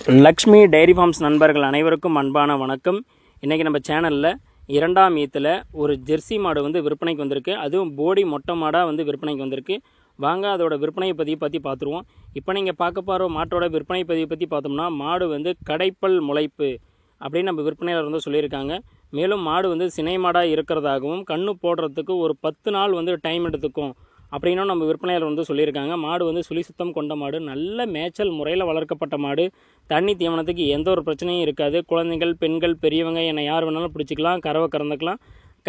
Lakshmi diary forms நண்பர்கள் அனைவருக்கும் அன்பான வணக்கம். இன்றைக்கி நம்ம சேனலில் 2ஆம் ஈத்தில் ஒரு ஜெர்சி மாடு வந்து விற்பனைக்கு வந்திருக்கு. அதுவும் போடி மொட்டை மாடாக வந்து விற்பனைக்கு வந்திருக்கு. வாங்க அதோட விற்பனை பதிவை பற்றி பார்த்துருவோம். இப்போ நீங்கள் பார்க்க போகிற மாட்டோட விற்பனை பதிவை பற்றி பார்த்தோம்னா, மாடு வந்து கடைப்பல் முளைப்பு அப்படின்னு நம்ம விற்பனையாளர் வந்து சொல்லியிருக்காங்க. மேலும் மாடு வந்து சினை மாடாக இருக்கிறதாகவும் கண்ணு போடுறதுக்கு ஒரு 10 நாள் வந்து டைம் எடுத்துக்கும் அப்படின்னும் நம்ம விற்பனையாளர் வந்து சொல்லியிருக்காங்க. மாடு வந்து சுழி சுத்தம் கொண்ட மாடு, நல்ல மேய்ச்சல் முறையில் வளர்க்கப்பட்ட மாடு. தண்ணி தீவனத்துக்கு எந்த ஒரு பிரச்சனையும் இருக்காது. குழந்தைகள், பெண்கள், பெரியவங்க என யார் வேணாலும் பிடிச்சிக்கலாம், கறவை கறந்துக்கலாம்.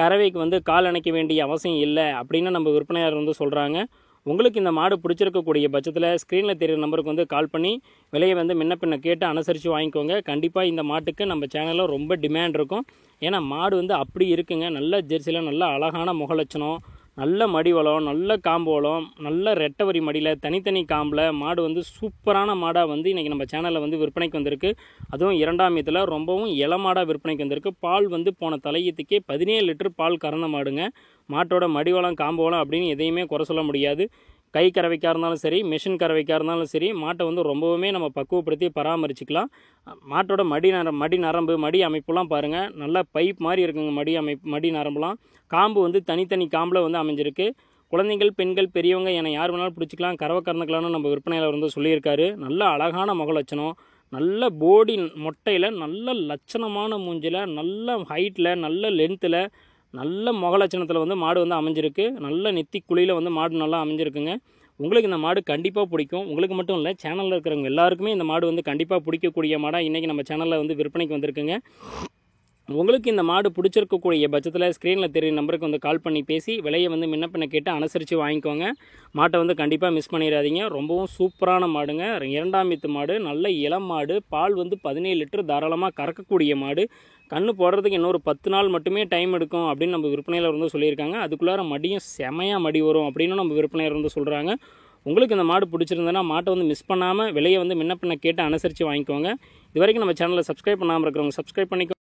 கறவைக்கு வந்து கால் அணைக்க வேண்டிய அவசியம் இல்லை அப்படின்னு நம்ம விற்பனையாளர் வந்து சொல்கிறாங்க. உங்களுக்கு இந்த மாடு பிடிச்சிருக்கக்கூடிய பட்சத்தில் ஸ்க்ரீனில் தெரிகிற நம்பருக்கு வந்து கால் பண்ணி விலையை வந்து முன்ன பின்ன கேட்டு அனுசரித்து வாங்கிக்கோங்க. கண்டிப்பாக இந்த மாட்டுக்கு நம்ம சேனலில் ரொம்ப டிமாண்ட் இருக்கும். ஏன்னா மாடு வந்து அப்படி இருக்குங்க. நல்ல ஜெர்சியில் நல்ல அழகான முகலட்சணம், நல்ல மடி வளம், நல்ல காம்பு வளம், நல்ல ரெட்டவரி மடியில் தனித்தனி காம்பில் மாடு வந்து சூப்பரான மாடாக வந்து இன்றைக்கி நம்ம சேனலில் வந்து விற்பனைக்கு வந்திருக்கு. அதுவும் 2ஆம் ஈத்தில் ரொம்பவும் இளமாடாக விற்பனைக்கு வந்திருக்கு. பால் வந்து போன தலையத்துக்கே 17 லிட்டர் பால் கறந்த மாடுங்க. மாட்டோட மடி வளம், காம்பு வளம் அப்படின்னு எதையுமே குறை சொல்ல முடியாது. கை கறவைக்காக இருந்தாலும் சரி, மிஷின் கறவைக்காக இருந்தாலும் சரி, மாட்டை வந்து ரொம்பவுமே நம்ம பக்குவப்படுத்தி பராமரிச்சிக்கலாம். மாட்டோட மடி நரம்பு, மடி அமைப்புலாம் பாருங்கள், நல்லா பைப் மாதிரி இருக்குங்க. மடி நரம்புலாம் காம்பு வந்து தனித்தனி காம்பில் வந்து அமைஞ்சிருக்கு. குழந்தைகள், பெண்கள், பெரியவங்க என யார் வேணாலும் பிடிச்சிக்கலாம், கறவை கறந்துக்கலாம்னு நம்ம விற்பனையாளர் வந்து சொல்லியிருக்காரு. நல்ல அழகான முகலட்சணம், நல்ல போடி மொட்டையில், நல்ல லட்சணமான மூஞ்சில், நல்ல ஹைட்டில், நல்ல லென்த்தில், நல்ல முகலட்சணத்தில் வந்து மாடு வந்து அமைஞ்சிருக்கு. நல்ல நெத்தி குழியில் வந்து மாடு நல்லா அமைஞ்சிருக்குங்க. உங்களுக்கு இந்த மாடு கண்டிப்பாக பிடிக்கும். உங்களுக்கு மட்டும் இல்லை, சேனலில் இருக்கிறவங்க எல்லாருக்குமே இந்த மாடு வந்து கண்டிப்பாக பிடிக்கக்கூடிய மாடாக இன்றைக்கி நம்ம சேனலில் வந்து விற்பனைக்கு வந்திருக்குங்க. உங்களுக்கு இந்த மாடு பிடிச்சிருக்கக்கூடிய பட்சத்தில் ஸ்க்ரீனில் தெரியும் நம்பருக்கு வந்து கால் பண்ணி பேசி விலையை வந்து முன்ன பின்ன கேட்டு அனுசரித்து வாங்கிக்கோங்க. மாட்டை வந்து கண்டிப்பாக மிஸ் பண்ணிடாதீங்க. ரொம்பவும் சூப்பரான மாடுங்க. 2ஆம் ஈத்து மாடு, நல்ல இளம் மாடு. பால் வந்து 17 லிட்டர் தாராளமாக கறக்கக்கூடிய மாடு. கண்ணு போடுறதுக்கு இன்னொரு 10 நாள் மட்டுமே டைம் எடுக்கும் அப்படின்னு நம்ம விற்பனையாளர் வந்து சொல்லியிருக்காங்க. அதுக்குள்ளார மடியும் செமையாக மடி வரும் அப்படின்னு நம்ம விற்பனையாளர் வந்து சொல்கிறாங்க. உங்களுக்கு இந்த மாடு பிடிச்சிருந்ததுன்னா மாட்டை வந்து மிஸ் பண்ணாமல் விலையை வந்து முன்ன பின்ன கேட்டு அனுசரித்து வாங்கிக்கோங்க. இது வரைக்கும் நம்ம சேனலை சப்ஸ்கிரைப் பண்ணாமல் இருக்கிறவங்க சப்ஸ்கிரைப் பண்ணிக்கோ.